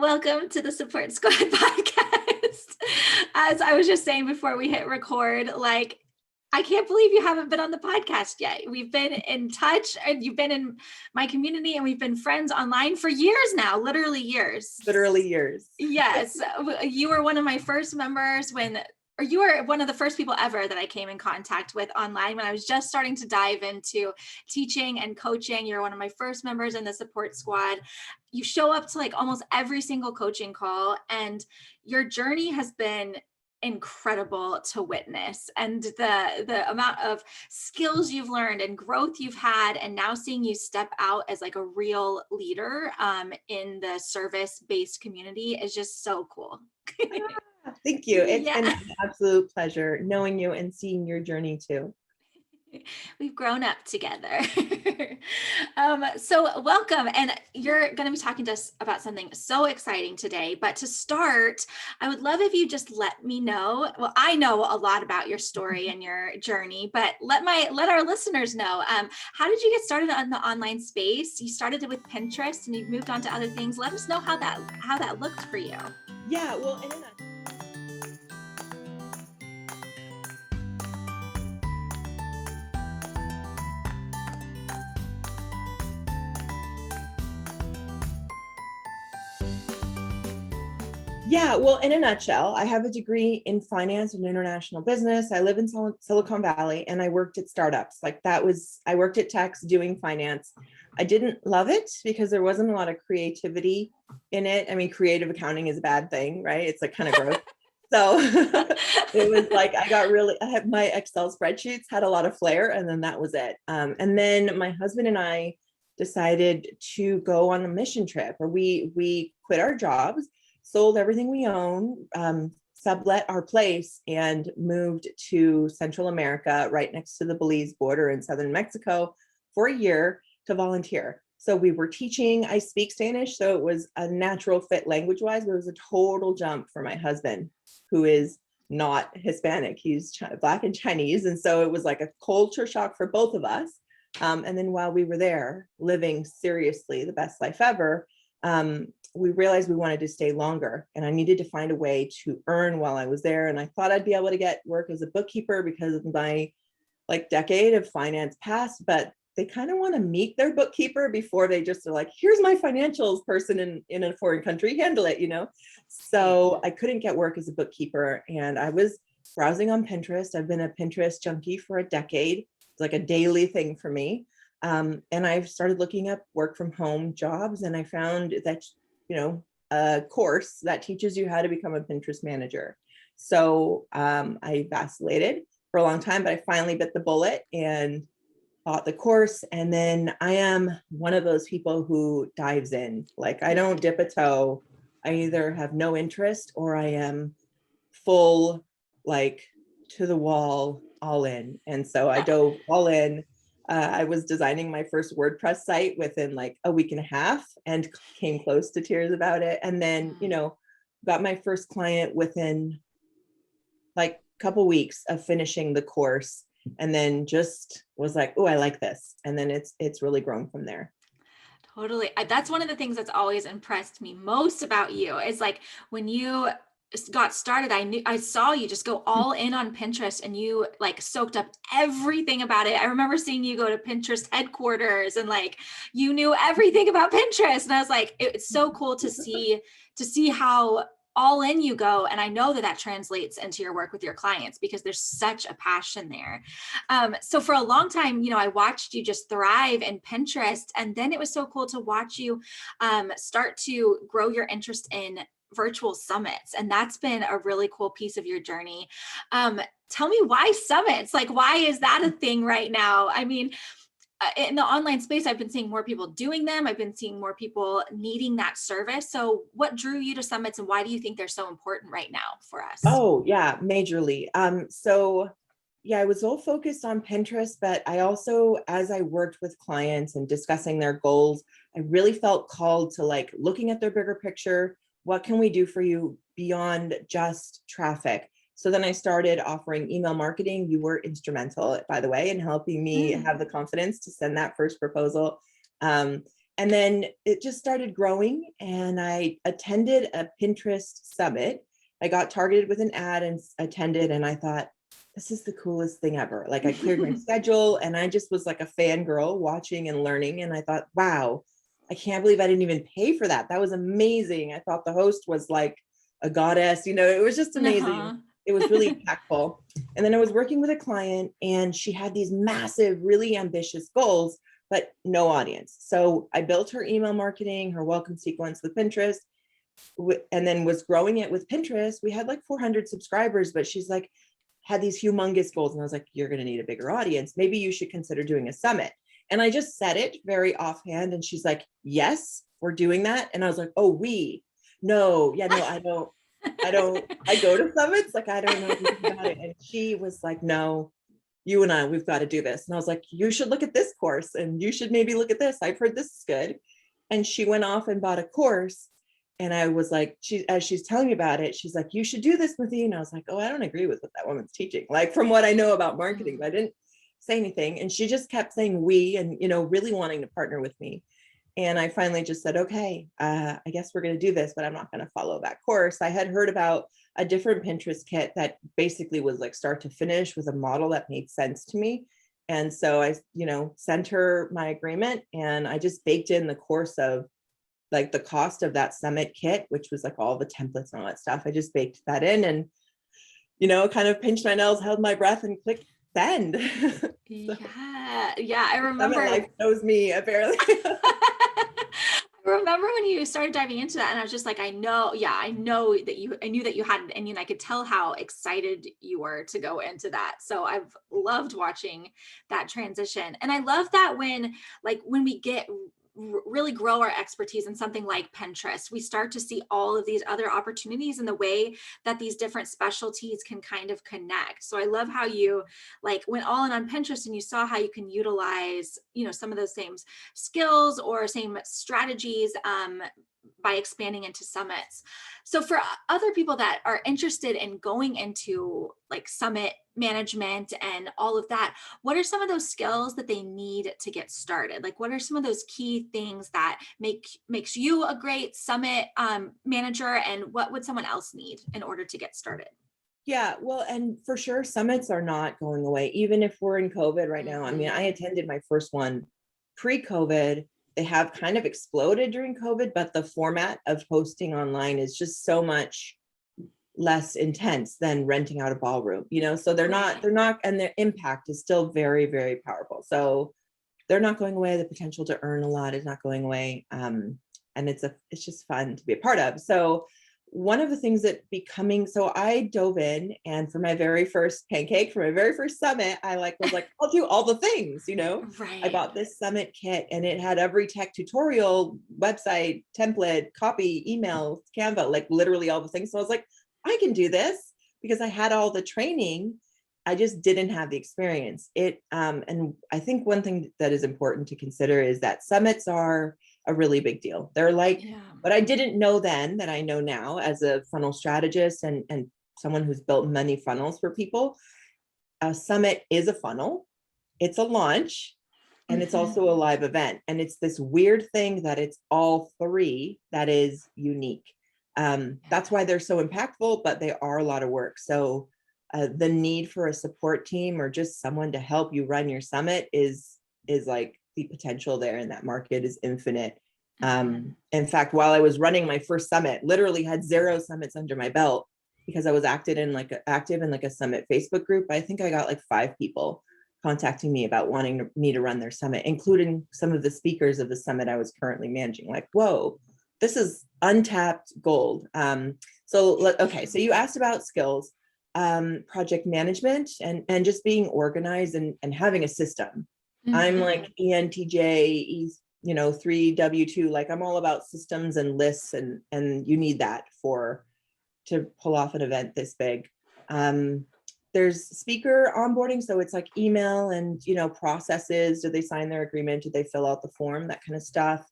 welcome to the Support Squad podcast. As I was just saying before we hit record, I can't believe you haven't been on the podcast yet. We've been in touch and you've been in my community and we've been friends online for years now, literally years. Literally years. Yes. You were one of my first members or you were one of the first people ever that I came in contact with online when I was just starting to dive into teaching and coaching. You're one of my first members in the Support Squad. You show up to almost every single coaching call, and your journey has been incredible to witness, and the amount of skills you've learned and growth you've had, and now seeing you step out as a real leader in the service-based community is just so cool. Thank you. It's been an absolute pleasure knowing you and seeing your journey too. We've grown up together. So welcome. And you're going to be talking to us about something so exciting today. But to start, I would love if you just let me know. Well, I know a lot about your story and your journey, but let our listeners know. How did you get started on the online space? You started it with Pinterest and you've moved on to other things. Let us know how that looked for you. Yeah, well, in a nutshell, I have a degree in finance and international business. I live in Silicon Valley and I worked at startups. I worked at techs doing finance. I didn't love it because there wasn't a lot of creativity in it. I mean, creative accounting is a bad thing, right? It's kind of gross. So it was I had my Excel spreadsheets had a lot of flair, and then that was it. And then my husband and I decided to go on a mission trip where we quit our jobs, sold everything we own, sublet our place, and moved to Central America, right next to the Belize border in southern Mexico, for a year to volunteer. So we were teaching. I speak Spanish, so it was a natural fit language-wise, but it was a total jump for my husband, who is not Hispanic. He's Black and Chinese. And so it was like a culture shock for both of us. And then while we were there, living seriously the best life ever, we realized we wanted to stay longer, and I needed to find a way to earn while I was there. And I thought I'd be able to get work as a bookkeeper because of my decade of finance past, but they kind of want to meet their bookkeeper before they just are like, here's my financials person in a foreign country, handle it, So I couldn't get work as a bookkeeper, and I was browsing on Pinterest. I've been a Pinterest junkie for a decade. It's like a daily thing for me. And I've started looking up work from home jobs, and I found that, a course that teaches you how to become a Pinterest manager. So I vacillated for a long time, but I finally bit the bullet and bought the course. And then I am one of those people who dives in. I don't dip a toe. I either have no interest or I am full, to the wall, all in. And so I dove all in. I was designing my first WordPress site within a week and a half and came close to tears about it. And then, got my first client within a couple weeks of finishing the course, and then just was like, oh, I like this. And then it's really grown from there. Totally. That's one of the things that's always impressed me most about you is when you got started, I saw you just go all in on Pinterest, and you soaked up everything about it. I remember seeing you go to Pinterest headquarters, and you knew everything about Pinterest. And I was like, it's so cool to see how all in you go. And I know that translates into your work with your clients because there's such a passion there. So for a long time, I watched you just thrive in Pinterest. And then it was so cool to watch you start to grow your interest in virtual summits. And that's been a really cool piece of your journey. Tell me, why summits? Why is that a thing right now? I mean, in the online space, I've been seeing more people doing them. I've been seeing more people needing that service. So what drew you to summits, and why do you think they're so important right now for us? Oh yeah, majorly. So yeah, I was all focused on Pinterest, but I also, as I worked with clients and discussing their goals, I really felt called to looking at their bigger picture. What can we do for you beyond just traffic? So then I started offering email marketing. You were instrumental, by the way, in helping me have the confidence to send that first proposal. And then it just started growing, and I attended a Pinterest summit. I got targeted with an ad and attended, and I thought, this is the coolest thing ever. Like, I cleared my schedule, and I just was like a fangirl watching and learning. And I thought, wow, I can't believe I didn't even pay for that. That was amazing. I thought the host was like a goddess, it was just amazing. It was really impactful. And then I was working with a client, and she had these massive, really ambitious goals, but no audience. So I built her email marketing, her welcome sequence with Pinterest, and then was growing it with Pinterest. We had like 400 subscribers, but she's like, had these humongous goals. And I was like, you're going to need a bigger audience. Maybe you should consider doing a summit. And I just said it very offhand. And she's like, yes, we're doing that. And I was like, oh, no, I don't, I go to summits. Like, I don't know anything about it. And she was like, no, you and I, we've got to do this. And I was like, you should look at this course, and you should maybe look at this. I've heard this is good. And she went off and bought a course. And I was like, as she's telling me about it, she's like, you should do this with you. And I was like, oh, I don't agree with what that woman's teaching. Like, from what I know about marketing, but I didn't say anything. And she just kept saying we, and, really wanting to partner with me. And I finally just said, okay, I guess we're going to do this, but I'm not going to follow that course. I had heard about a different Pinterest kit that basically was like start to finish with a model that made sense to me. And so I, sent her my agreement, and I just baked in the course of like the cost of that summit kit, which was like all the templates and all that stuff. I just baked that in, and, kind of pinched my nails, held my breath, and clicked send. Yeah. I remember. Summit life knows me, apparently. I remember when you started diving into that, and I was just like, I know that I knew that you had it in you, and I could tell how excited you were to go into that. So I've loved watching that transition. And I love that when we get really grow our expertise in something like Pinterest, we start to see all of these other opportunities in the way that these different specialties can kind of connect. So I love how you went all in on Pinterest, and you saw how you can utilize, some of those same skills or same strategies by expanding into summits. So for other people that are interested in going into like summit management and all of that, what are some of those skills that they need to get started? Like, what are some of those key things that makes you a great summit manager, and what would someone else need in order to get started? Yeah, well, and for sure, summits are not going away, even if we're in COVID right now. I mean, I attended my first one pre-COVID. They have kind of exploded during COVID, but the format of hosting online is just so much less intense than renting out a ballroom, so they're not, and their impact is still very, very powerful. So they're not going away. The potential to earn a lot is not going away. And it's just fun to be a part of. So one of the things so I dove in, and for my very first pancake, for my very first summit, I was like, I'll do all the things, Right. I bought this summit kit, and it had every tech tutorial, website, template, copy, email, Canva, like literally all the things. So I was like, I can do this, because I had all the training. I just didn't have the experience. And I think one thing that is important to consider is that summits are a really big deal. They're like, but I didn't know then that I know now as a funnel strategist and someone who's built many funnels for people. A summit is a funnel, it's a launch, and it's also a live event. And it's this weird thing that it's all three that is unique. That's why they're so impactful, but they are a lot of work. So the need for a support team or just someone to help you run your summit is like the potential there in that market is infinite. In fact, while I was running my first summit, literally had 0 summits under my belt, because I was active in like a summit Facebook group. I think I got like 5 people contacting me about wanting me to run their summit, including some of the speakers of the summit I was currently managing. Like, whoa, this is untapped gold. So you asked about skills, project management, and just being organized and having a system. I'm like ENTJ, 3W2, like I'm all about systems and lists, and you need that to pull off an event this big. There's speaker onboarding, so it's like email and processes. Do they sign their agreement? Do they fill out the form? That kind of stuff.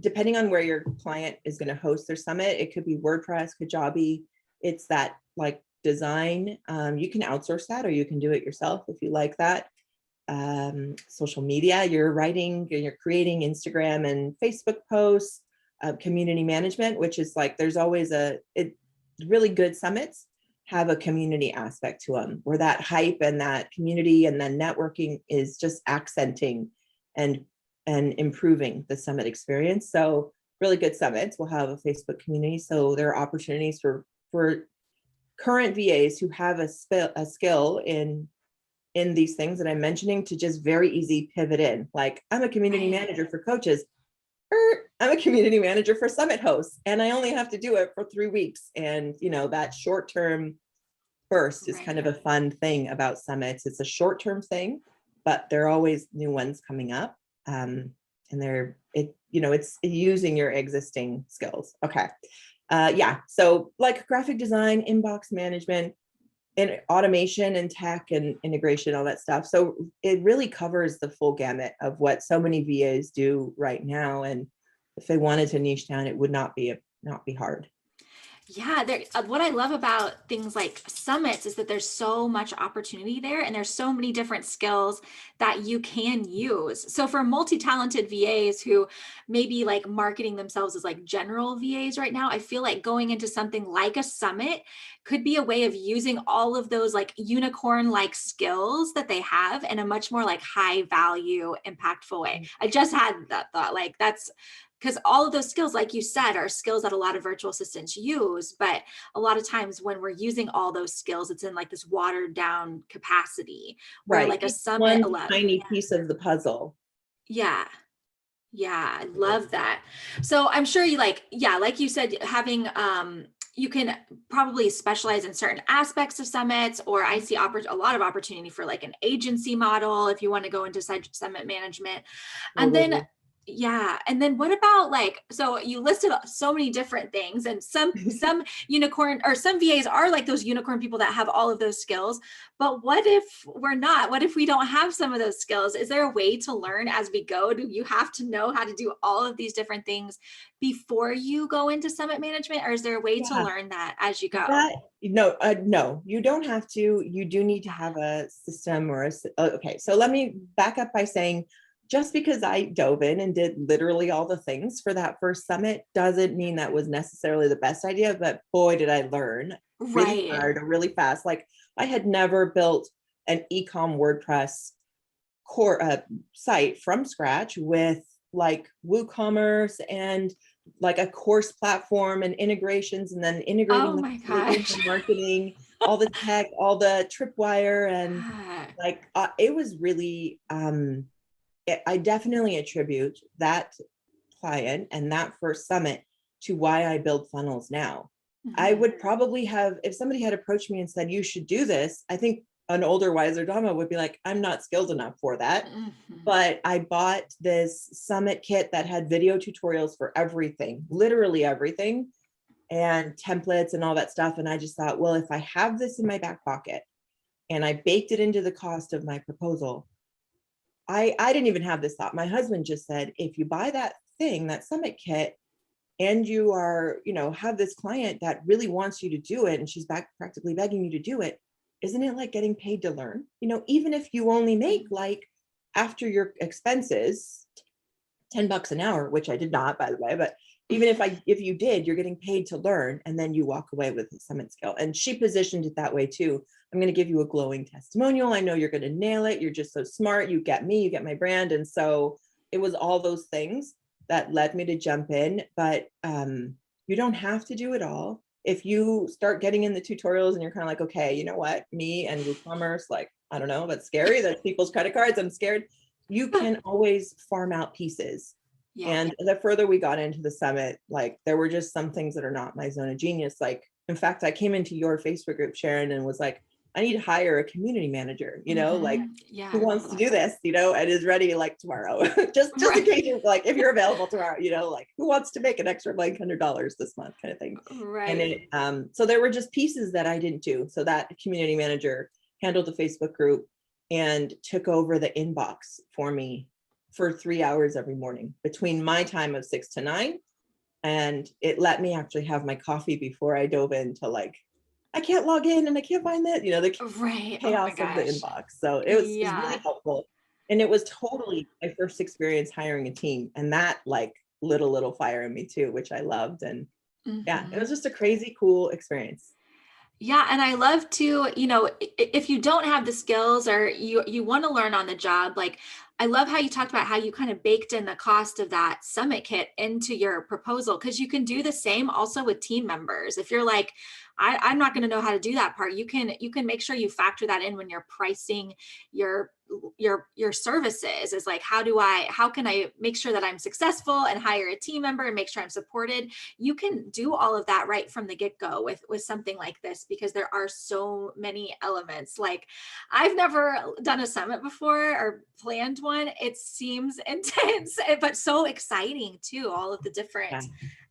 Depending on where your client is going to host their summit, it could be WordPress, Kajabi. It's that like design. You can outsource that, or you can do it yourself if you like that. social media. You're writing, you're creating Instagram and Facebook posts, community management, which is like, there's always really good summits have a community aspect to them, where that hype and that community and then networking is just accenting and improving the summit experience. So really good summits will have a Facebook community. So there are opportunities for current VAs who have a skill in these things that I'm mentioning to just very easy pivot in. Like, I'm a community manager for coaches. I'm a community manager for summit hosts, and I only have to do it for 3 weeks. And, you know, that short-term burst is kind of a fun thing about summits. It's a short-term thing, but there are always new ones coming up. And it's using your existing skills. Okay. Yeah. So like graphic design, inbox management, and automation and tech and integration, all that stuff. So it really covers the full gamut of what so many VAs do right now. And if they wanted to niche down, it would not be hard. Yeah, what I love about things like summits is that there's so much opportunity there, and there's so many different skills that you can use. So for multi-talented VAs who maybe like marketing themselves as like general VAs right now, I feel like going into something like a summit could be a way of using all of those like unicorn-like skills that they have in a much more like high value, impactful way. I just had that thought, like that's because all of those skills, like you said, are skills that a lot of virtual assistants use. But a lot of times when we're using all those skills, it's in like this watered down capacity where like a summit one tiny piece of the puzzle. Yeah. Yeah. I love that. So I'm sure you like you said, having, you can probably specialize in certain aspects of summits, or I see a lot of opportunity for like an agency model if you want to go into summit management. And then yeah. And then what about like, so you listed so many different things, and some unicorn or some VAs are like those unicorn people that have all of those skills. But what if we're not? What if we don't have some of those skills? Is there a way to learn as we go? Do you have to know how to do all of these different things before you go into summit management? Or is there a way to learn that as you go? No, you don't have to. You do need to have a system or okay. So let me back up by saying, just because I dove in and did literally all the things for that first summit doesn't mean that was necessarily the best idea, but boy, did I learn really hard, really fast. Like, I had never built an e-com WordPress core site from scratch with like WooCommerce and like a course platform and integrations, and then integrating the marketing, all the tech, all the tripwire, and like it was really I definitely attribute that client and that first summit to why I build funnels now. I would probably have, if somebody had approached me and said, you should do this, I think an older, wiser Dama would be like, I'm not skilled enough for that. But I bought this summit kit that had video tutorials for everything, literally everything, and templates and all that stuff. And I just thought, well, if I have this in my back pocket and I baked it into the cost of my proposal, I didn't even have this thought. My husband just said, if you buy that thing, that summit kit, and you are, have this client that really wants you to do it, and she's practically begging you to do it, isn't it like getting paid to learn? Even if you only make like after your expenses, $10 an hour, which I did not, by the way, but even if you did, you're getting paid to learn, and then you walk away with a summit skill. And she positioned it that way too. I'm going to give you a glowing testimonial. I know you're going to nail it. You're just so smart. You get me, you get my brand. And so it was all those things that led me to jump in, but you don't have to do it all. If you start getting in the tutorials and you're kind of like, okay, you know what, me and WooCommerce, like, I don't know, that's scary. That's people's credit cards. I'm scared. You can always farm out pieces. Yeah. And the further we got into the summit, like there were just some things that are not my zone of genius. Like, in fact, I came into your Facebook group, Sharon, and was like, I need to hire a community manager, like who wants to do this, and is ready like tomorrow, just in case, like if you're available tomorrow, like who wants to make an extra like $100 this month kind of thing. Right. And so there were just pieces that I didn't do. So that community manager handled the Facebook group and took over the inbox for me for 3 hours every morning between my time of 6 to 9. And it let me actually have my coffee before I dove into like, I can't log in and I can't find that, the chaos of the inbox. So it was really helpful. And it was totally my first experience hiring a team, and that like lit a little fire in me too, which I loved. And yeah, it was Mhm. just a crazy cool experience. Yeah, and I love to, if you don't have the skills or you want to learn on the job, like I love how you talked about how you kind of baked in the cost of that summit kit into your proposal because you can do the same also with team members. If you're like, I'm not going to know how to do that part, you can make sure you factor that in when you're pricing your your services. Is like, how can I make sure that I'm successful and hire a team member and make sure I'm supported? You can do all of that right from the get-go with something like this because there are so many elements. Like I've never done a summit before or planned one. It seems intense but so exciting too, all of the Yeah. different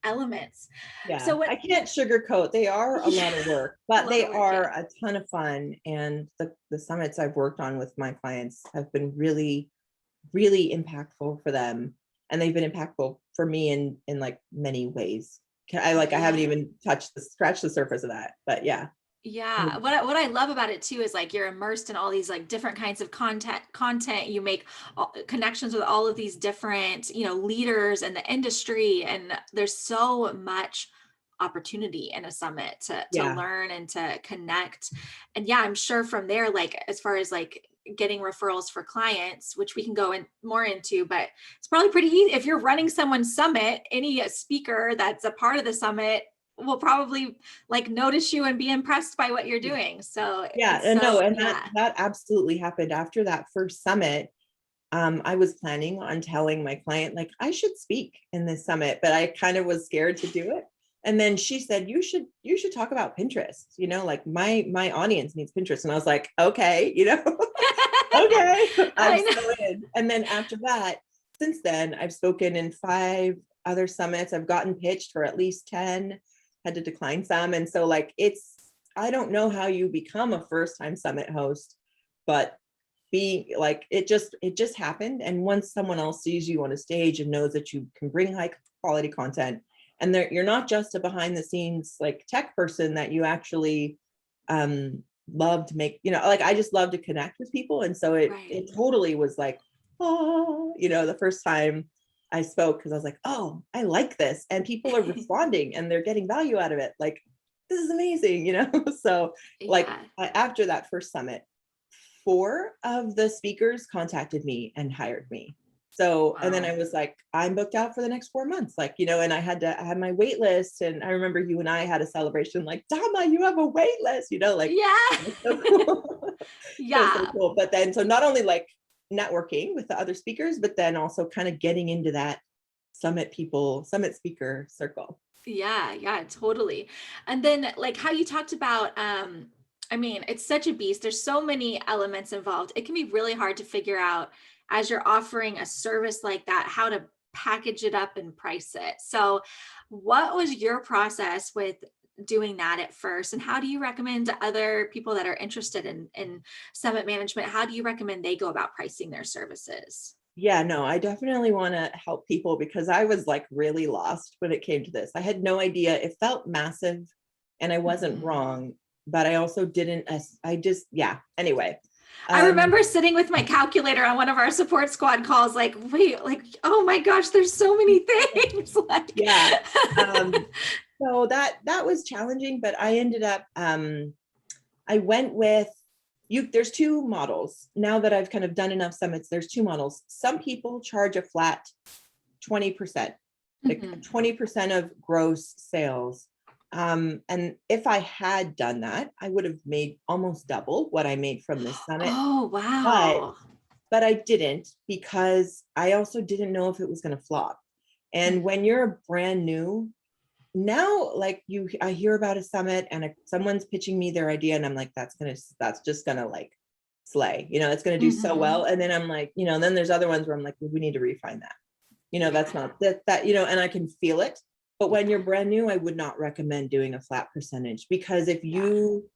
elements. Yeah, So what I can't sugarcoat. They are a lot of yeah, work, a but lot they of work, yeah. are a ton of fun. And the summits I've worked on with my clients have been really, really impactful for them. And they've been impactful for me in like many ways. I haven't Yeah. even scratched the surface of that, but yeah. Yeah. What I love about it too is like you're immersed in all these like different kinds of content. You make connections with all of these different, leaders in the industry, and there's so much opportunity in a summit to Yeah. learn and to connect. And yeah, I'm sure from there, like as far as like getting referrals for clients, which we can go in more into, but it's probably pretty easy if you're running someone's summit. Any speaker that's a part of the summit will probably like notice you and be impressed by what you're doing. So Yeah, it's and no, so, and that yeah. that absolutely happened after that first summit. I was planning on telling my client, like, I should speak in this summit, but I kind of was scared to do it. And then she said, you should talk about Pinterest, like my audience needs Pinterest. And I was like, okay, okay, I'm I know. so in. And then after that, since then, I've spoken in 5 other summits. I've gotten pitched for at least 10, had to decline some. And so like I don't know how you become a first-time summit host, but being like it just happened. And once someone else sees you on a stage and knows that you can bring high quality content, and you're not just a behind the scenes like tech person, that you actually love to make, like I just love to connect with people. And so it Right. totally was like, oh, the first time I spoke, because I was like, oh, I like this, and people are responding and they're getting value out of it, like this is amazing. So like Yeah. after that first summit, 4 of the speakers contacted me and hired me. So, and then Wow. I was like, I'm booked out for the next 4 months, like, and I had my wait list. And I remember you and I had a celebration, like, Dama, you have a wait list, like, Yeah. it was so cool. It was so Yeah. cool. But then, so not only like networking with the other speakers, but then also kind of getting into that summit speaker circle. Yeah, yeah, totally. And then like how you talked about I mean, it's such a beast. There's so many elements involved. It can be really hard to figure out as you're offering a service like that how to package it up and price it. So, what was your process with doing that at first, and how do you recommend to other people that are interested in summit management, how do you recommend they go about pricing their services? Yeah, no, I definitely want to help people, because I was like really lost when it came to this. I had no idea. It felt massive and I wasn't Mhm. wrong, but I also didn't, I just, yeah. Anyway, I um, remember sitting with my calculator on one of our support squad calls, like, wait, like, oh my gosh, there's so many things. Like, yeah. Um, so that was challenging, but I ended up, I went with there's 2 models. Now that I've kind of done enough summits, there's 2 models. Some people charge a flat 20%, like Mhm. 20% of gross sales. And if I had done that, I would have made almost double what I made from this summit. Oh, But wow. I didn't, because I also didn't know if it was going to flop. And when Mhm. you're brand new, now like I hear about a summit and someone's pitching me their idea, and I'm like, that's just gonna like slay, it's gonna do so well. Mhm. And then I'm like, then there's other ones where I'm like, well, we need to refine that, that's Yeah. not that and I can feel it. But when you're brand new, I would not recommend doing a flat percentage, because if Yeah. you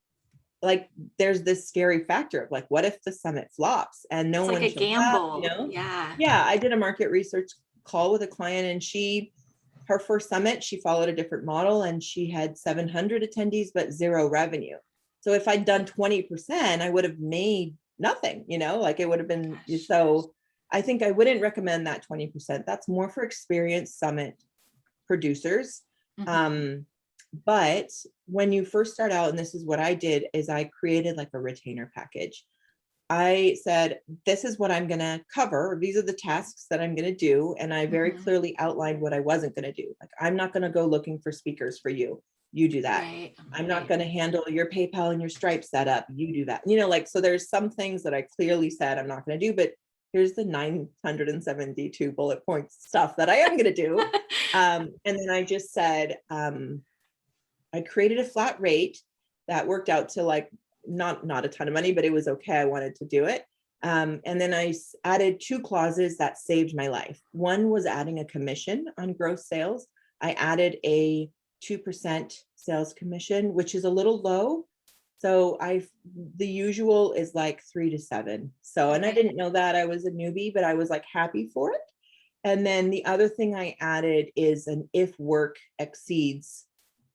like, there's this scary factor of like, what if the summit flops and no It's like one a shows up, gamble. Yeah. yeah, I did a market research call with a client, and her first summit, she followed a different model, and she had 700 attendees, but 0 revenue. So if I'd done 20%, I would have made nothing, like it would have been. Gosh. So I think I wouldn't recommend that 20%. That's more for experienced summit producers. Mhm. But when you first start out, and this is what I did, is I created like a retainer package. I said, this is what I'm going to cover. These are the tasks that I'm going to do. And I very Mhm. clearly outlined what I wasn't going to do. Like, I'm not going to go looking for speakers for you. You do that. Right. I'm not Right. going to handle your PayPal and your Stripe setup. You do that. Like, so there's some things that I clearly said I'm not going to do, but here's the 972 bullet points stuff that I am going to do. And then I just said, I created a flat rate that worked out to like not a ton of money, but it was okay. I wanted to do it. And then I added 2 clauses that saved my life. One was adding a commission on gross sales. I added a 2% sales commission, which is a little low. So the usual is like 3 to 7. So, and I Okay. didn't know that. I was a newbie, but I was like happy for it. And then the other thing I added is an if work exceeds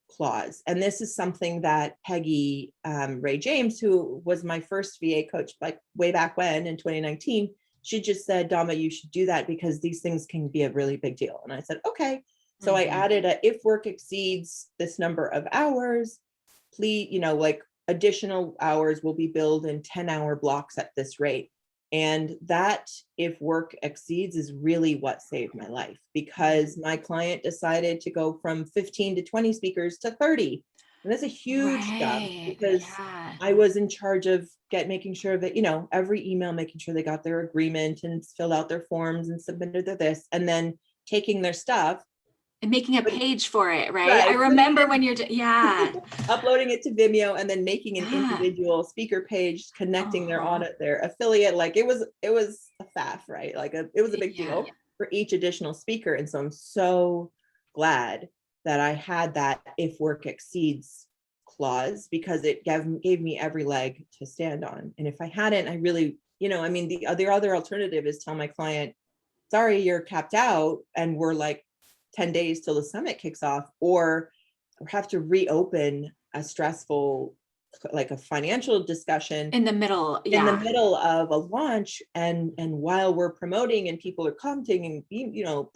clause. And this is something that Peggy Ray James, who was my first VA coach, like way back when in 2019, she just said, Dama, you should do that because these things can be a really big deal. And I said, okay. So I Mhm. added a if work exceeds this number of hours, please, like additional hours will be billed in 10-hour blocks at this rate. And that, if work exceeds, is really what saved my life, because my client decided to go from 15 to 20 speakers to 30. And that's a huge jump, Right. because Yeah. I was in charge of making sure that, every email, making sure they got their agreement and filled out their forms and submitted their this, and then taking their stuff. And making a But page for it, right? I right, putting it remember when in, you're, yeah. uploading it to Vimeo, and then making an Yeah. individual speaker page, connecting Uh-huh. their affiliate. Like, it was a faff, right? Like it was a big Yeah. deal for each additional speaker. And so I'm so glad that I had that if work exceeds clause, because it gave me every leg to stand on. And if I hadn't, I really, I mean, the other alternative is tell my client, sorry, you're capped out, and we're like 10 days till the summit kicks off, or have to reopen a stressful, like a financial discussion In the middle. in the Yeah. middle of a launch, and while we're promoting and people are commenting and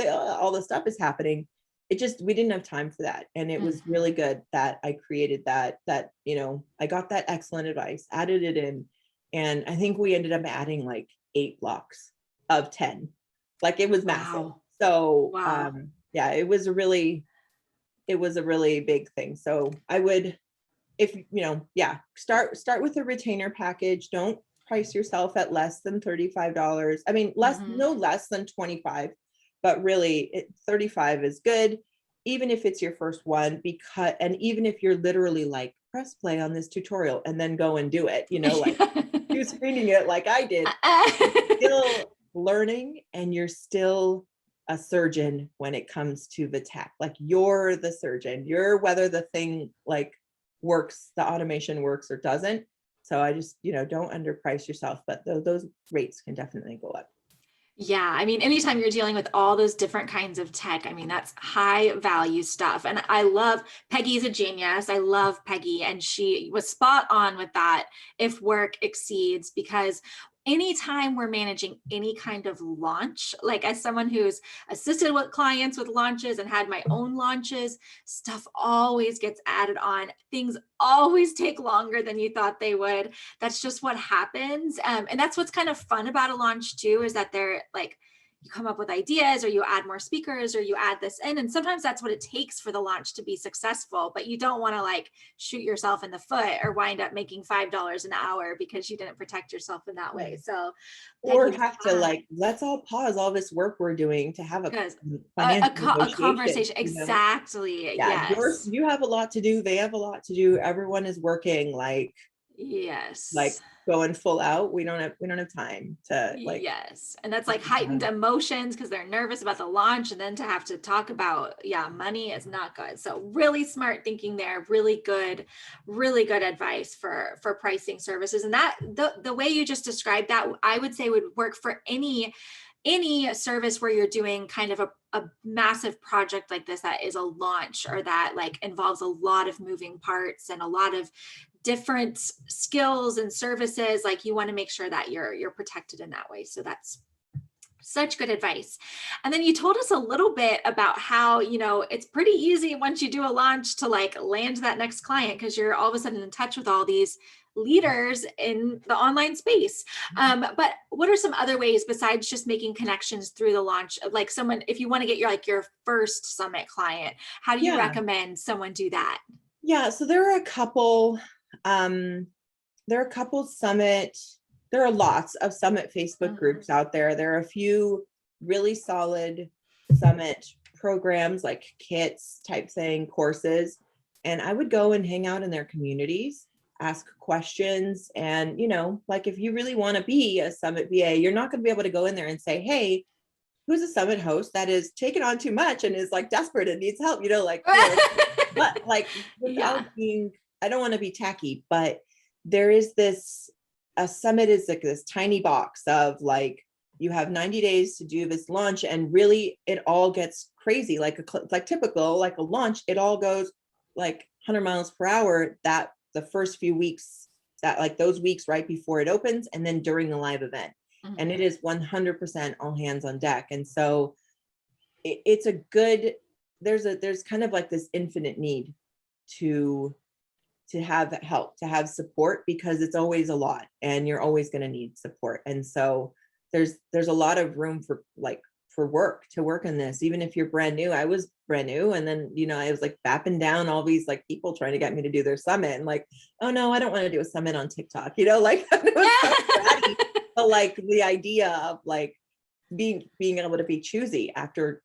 all the stuff is happening. We didn't have time for that. And it was Mhm. really good that I created that I got that excellent advice, added it in, and I think we ended up adding like 8 blocks of 10. Like, it was massive. Wow. So Wow. yeah, it was a really big thing. So I would, if yeah, start with a retainer package. Don't price yourself at less than $35. I mean, Mhm. no less than 25, but really 35 is good, even if it's your first one, and even if you're literally like, press play on this tutorial and then go and do it, like you screening it like I did. You're still learning, and you're still a surgeon when it comes to the tech. Like, you're the surgeon. You're whether the thing like works, the automation works or doesn't. So I just, don't underprice yourself, but those rates can definitely go up. Yeah, I mean, anytime you're dealing with all those different kinds of tech, I mean, that's high value stuff. And I love, Peggy's a genius. I love Peggy. And she was spot on with that. If work exceeds, because anytime we're managing any kind of launch, like as someone who's assisted with clients with launches and had my own launches, stuff always gets added on. Things always take longer than you thought they would. That's just what happens. And that's what's kind of fun about a launch too, is that they're like, you come up with ideas or you add more speakers or you add this in. And sometimes that's what it takes for the launch to be successful, but you don't want to like shoot yourself in the foot or wind up making $5 an hour because you didn't protect yourself in that way. So Or Peggy was have to, fine. like, let's all pause all this work we're doing to have a Because financial a negotiation, conversation, exactly. Yeah, Yes. you have a lot to do, they have a lot to do, everyone is working like Yes. going full out. We don't have time to like, Yes. And that's like heightened emotions because they're nervous about the launch. And then to have to talk about, yeah, money is not good. So really smart thinking there, really good advice for pricing services. And that the way you just described that, I would say would work for any service where you're doing kind of a massive project like this that is a launch or that like involves a lot of moving parts and a lot of different skills and services, like you want to make sure that you're protected in that way. So that's such good advice. And then you told us a little bit about how, it's pretty easy once you do a launch to like land that next client because you're all of a sudden in touch with all these leaders in the online space. But what are some other ways besides just making connections through the launch of like someone, if you want to get your first summit client, how do you recommend someone do that? Yeah. So there are a couple, summit, there are lots of summit Facebook groups out there. There are a few really solid summit programs like kits type thing, courses. And I would go and hang out in their communities, ask questions. And, like if you really want to be a summit VA, you're not going to be able to go in there and say, hey, who's a summit host that is taking on too much and is like desperate and needs help, but like without being, I don't want to be tacky, but there is a summit is like this tiny box of like, you have 90 days to do this launch and really it all gets crazy. Like typical, like a launch, it all goes like 100 miles per hour that the first few weeks, that like those weeks right before it opens and then during the live event. And it is 100% all hands on deck. And so it's a good, there's kind of like this infinite need to have help, to have support, because it's always a lot and you're always going to need support. And so there's a lot of room for work in this, even if you're brand new. I was brand new. And then, I was like bapping down all these like people trying to get me to do their summit and like, oh no, I don't want to do a summit on TikTok, like it was so bratty. But like the idea of like being able to be choosy after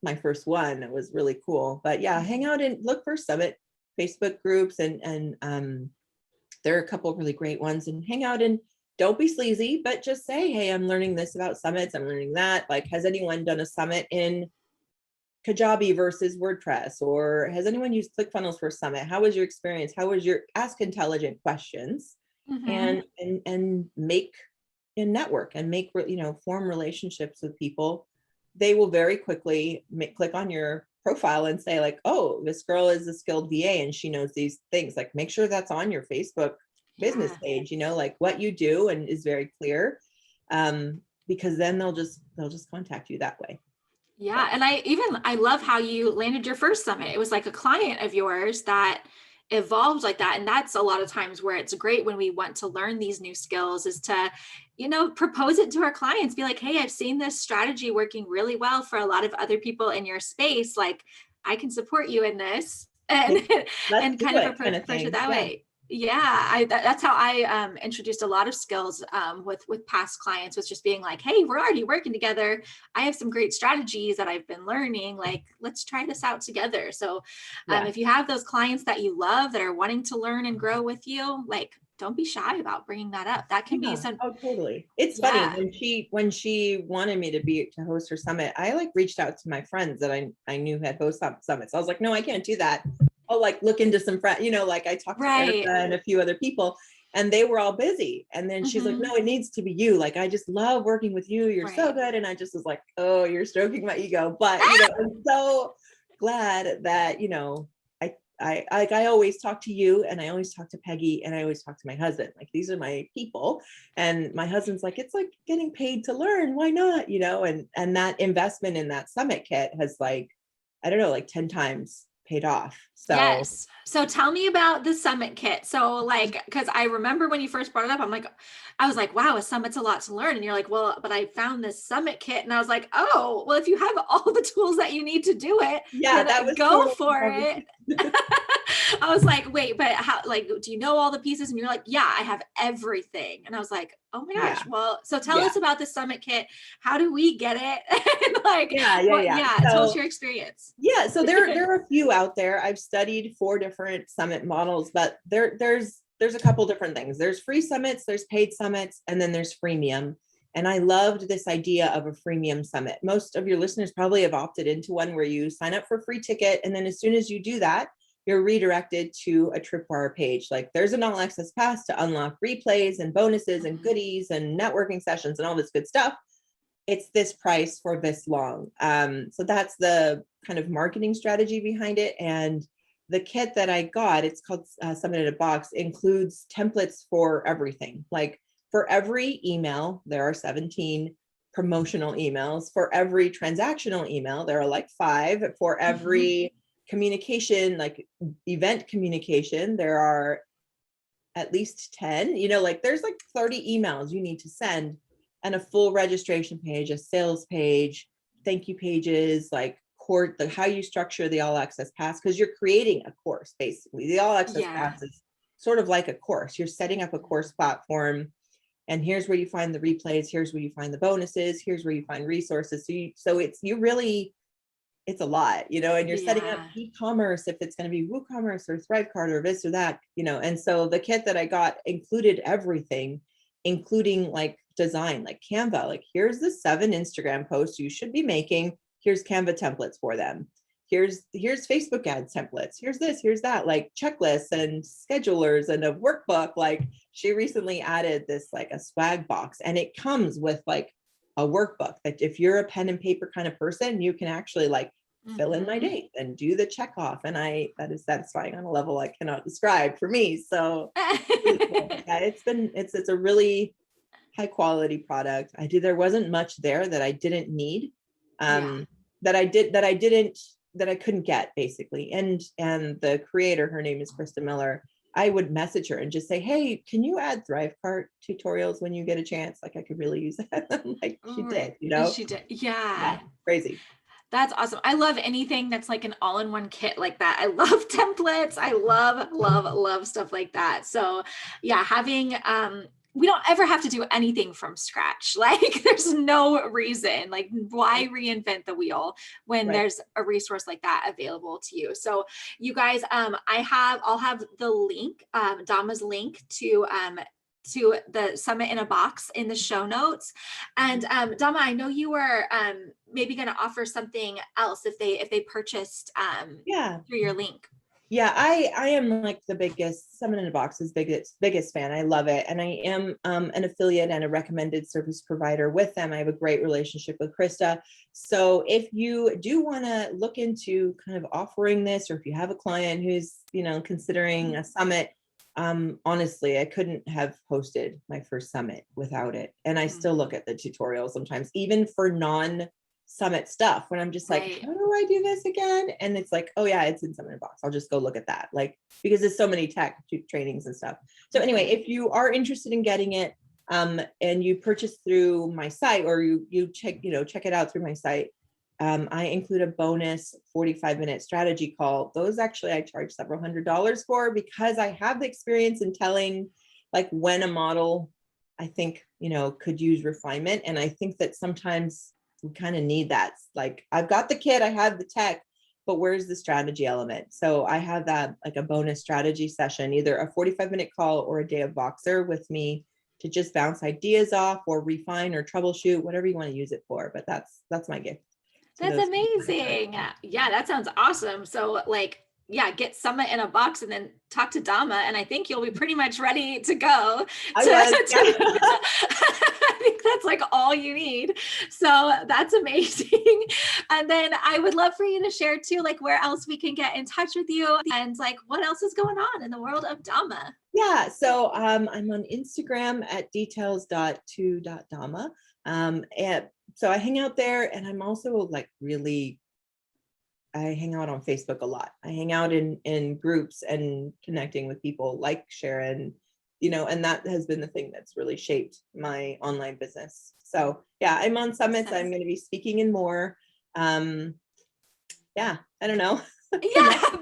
my first one, it was really cool. But yeah, hang out and look for summit Facebook groups and there are a couple of really great ones, and hang out and don't be sleazy, but just say, hey, I'm learning this about summits. I'm learning that. Like, has anyone done a summit in Kajabi versus WordPress? Or has anyone used ClickFunnels for a summit? How was your experience? How was ask intelligent questions and make a network and form relationships with people. They will very quickly click on your profile and say like, oh, this girl is a skilled VA and she knows these things. Like, make sure that's on your Facebook business page, like what you do and is very clear. Because then they'll just contact you that way. Yeah. And I love how you landed your first summit. It was like a client of yours that evolved like that. And that's a lot of times where it's great when we want to learn these new skills is to, propose it to our clients, be like, hey, I've seen this strategy working really well for a lot of other people in your space. Like, I can support you in this and, and kind of approach it that way. Yeah, that's how I introduced a lot of skills with past clients, was just being like, hey, we're already working together. I have some great strategies that I've been learning. Like, let's try this out together. So if you have those clients that you love that are wanting to learn and grow with you, like, don't be shy about bringing that up. That can be some. Oh, totally. It's funny when she wanted me to host her summit, I like reached out to my friends that I knew had hosted summits. I was like, no, I can't do that. I'll like look into some friends, like I talked to Erica and a few other people and they were all busy. And then she's like, no, it needs to be you. Like, I just love working with you. You're so good. And I just was like, oh, you're stroking my ego. But, I'm so glad that, I always talk to you and I always talk to Peggy and I always talk to my husband. Like, these are my people. And my husband's like, it's like getting paid to learn. Why not? And that investment in that summit kit has like, I don't know, like 10 times paid off. So yes. So tell me about the summit kit. So like, cause I remember when you first brought it up, I was like, wow, a summit's a lot to learn. And you're like, well, but I found this summit kit. And I was like, oh, well, if you have all the tools that you need to do it, then go for it. I was like, wait, but how, like, do you know all the pieces? And you're like, yeah, I have everything. And I was like, oh my gosh. Well, so tell us about the summit kit. How do we get it? And like, tell us your experience. Yeah. So there are a few out there. I've studied 4 different summit models, but there's a couple different things. There's free summits, there's paid summits, and then there's freemium. And I loved this idea of a freemium summit. Most of your listeners probably have opted into one where you sign up for a free ticket. And then as soon as you do that, you're redirected to a Tripwire page. Like, there's an all access pass to unlock replays and bonuses and goodies and networking sessions and all this good stuff. It's this price for this long. So that's the kind of marketing strategy behind it. And the kit that I got, it's called Summit in a Box, includes templates for everything. Like for every email, there are 17 promotional emails. For every transactional email, there are like 5. For every communication, like event communication, there are at least 10, like there's like 30 emails you need to send, and a full registration page, a sales page, thank you pages, like how you structure the all access pass, because you're creating a course. Basically, the all access pass is sort of like a course. You're setting up a course platform, and here's where you find the replays, here's where you find the bonuses, here's where you find resources. So it's a lot, and you're setting up e-commerce, if it's going to be WooCommerce or ThriveCart or this or that, and so the kit that I got included everything, including like design, like Canva, like here's the 7 Instagram posts you should be making, here's Canva templates for them, here's Facebook ads templates, here's this, here's that, like checklists and schedulers and a workbook. Like she recently added this, like a swag box, and it comes with like a workbook that if you're a pen and paper kind of person, you can actually like fill in my date and do the check off. And that is satisfying on a level I cannot describe for me. So yeah, it's a really high quality product. There wasn't much there that I didn't need, that I couldn't get basically. And the creator, her name is Krista Miller, I would message her and just say, hey, can you add ThriveCart tutorials when you get a chance? Like I could really use that. Like she did, She did. Yeah. Crazy. That's awesome. I love anything that's like an all-in-one kit like that. I love templates. I love stuff like that. So yeah, having, we don't ever have to do anything from scratch. Like there's no reason, like why reinvent the wheel when there's a resource like that available to you. So you guys, I'll have the link, Dama's link to the Summit in a Box in the show notes. And Dama, I know you were maybe going to offer something else if they purchased through your link. Yeah, I am like the biggest Summit in a Box's biggest fan. I love it. And I am an affiliate and a recommended service provider with them. I have a great relationship with Krista. So if you do want to look into kind of offering this, or if you have a client who's, considering a summit, honestly, I couldn't have hosted my first summit without it. And I still look at the tutorials sometimes, even for non-summit stuff, when I'm just like, how do I do this again? And it's like, oh yeah, it's in Summit in a Box. I'll just go look at that. Like, because there's so many tech trainings and stuff. So anyway, if you are interested in getting it, and you purchase through my site, or you check it out through my site, I include a bonus 45-minute strategy call. Those actually I charge several $100s for, because I have the experience in telling like when a model I think, could use refinement. And I think that sometimes we kind of need that. Like I've got the kit, I have the tech, but where's the strategy element? So I have that like a bonus strategy session, either a 45-minute call or a day of Voxer with me to just bounce ideas off or refine or troubleshoot, whatever you want to use it for. But that's my gift. That's amazing. Yeah, that sounds awesome. So like, get Summit in a Box and then talk to Dama, and I think you'll be pretty much ready to go. I think that's like all you need. So that's amazing. And then I would love for you to share too, like where else we can get in touch with you, and like what else is going on in the world of Dama. Yeah, so I'm on Instagram at details.to.dama. And so I hang out there, and I'm also like I hang out on Facebook a lot. I hang out in groups and connecting with people like Sharon, and that has been the thing that's really shaped my online business. So yeah, I'm on summits. I'm going to be speaking in more. I don't know. Connect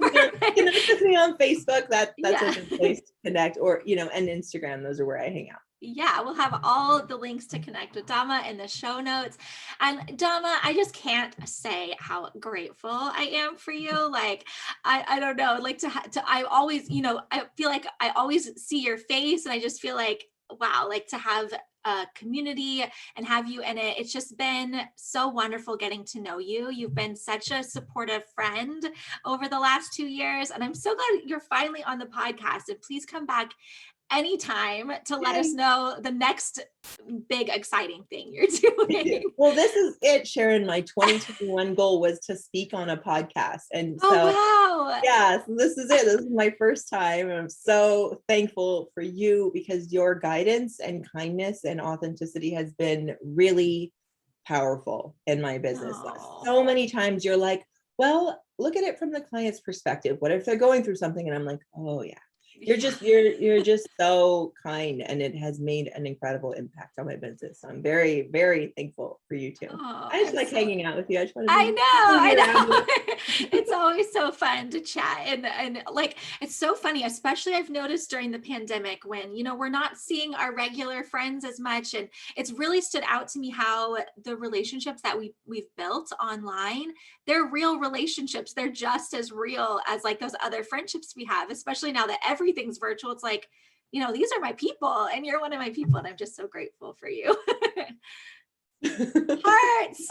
with me on Facebook. That's a good place to connect, or and Instagram. Those are where I hang out. Yeah, we'll have all the links to connect with Dama in the show notes. And Dama, I just can't say how grateful I am for you. Like, I don't know, like I always, I feel like I always see your face, and I just feel like, wow, like to have a community and have you in it. It's just been so wonderful getting to know you. You've been such a supportive friend over the last 2 years, and I'm so glad you're finally on the podcast. And please come back anytime to let us Yay. know the next big exciting thing you're doing. Well, this is it, Sharon. My 2021 goal was to speak on a podcast. And Oh, so, wow. yeah, so this is it. This is my first time. I'm so thankful for you because your guidance and kindness and authenticity has been really powerful in my business. Oh, So many times you're like, well, look at it from the client's perspective. What if they're going through something? And I'm like, oh yeah. You're just so kind, and it has made an incredible impact on my business. So I'm very, very thankful for you too. oh, I just I'm like so hanging out with you. I just want to I be know, around I you. know. It's always so fun to chat. And like, it's so funny, especially I've noticed during the pandemic when, we're not seeing our regular friends as much. And it's really stood out to me how the relationships that we've built online, they're real relationships. They're just as real as like those other friendships we have, especially now that everything's virtual. It's like, these are my people and you're one of my people. And I'm just so grateful for you. Hearts.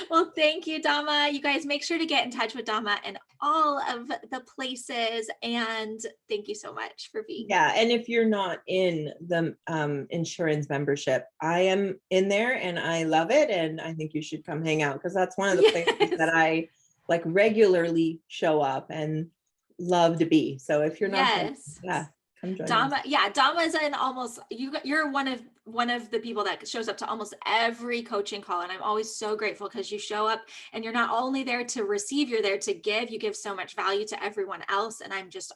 Well, thank you, Dama. You guys make sure to get in touch with Dama in all of the places. And thank you so much for being here. Yeah, and if you're not in the insurance membership, I am in there and I love it, and I think you should come hang out because that's one of the places that Yes. I like regularly show up and love to be. So if you're not there, Yes. yeah, come join us. Dama is in almost you're one of the people that shows up to almost every coaching call, and I'm always so grateful because you show up and you're not only there to receive, you're there to give. You give so much value to everyone else, and I'm just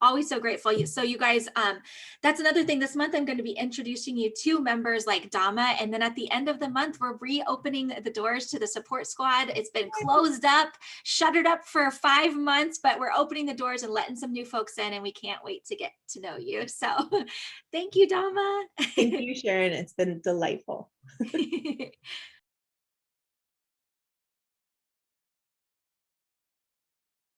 always so grateful. So you guys, that's another thing. This month I'm going to be introducing you to members like Dama, and then at the end of the month we're reopening the doors to the support squad. It's been closed up, shuttered up for 5 months, but we're opening the doors and letting some new folks in, and we can't wait to get to know you. So thank you, Dama. Thank you, Sharon. It's been delightful.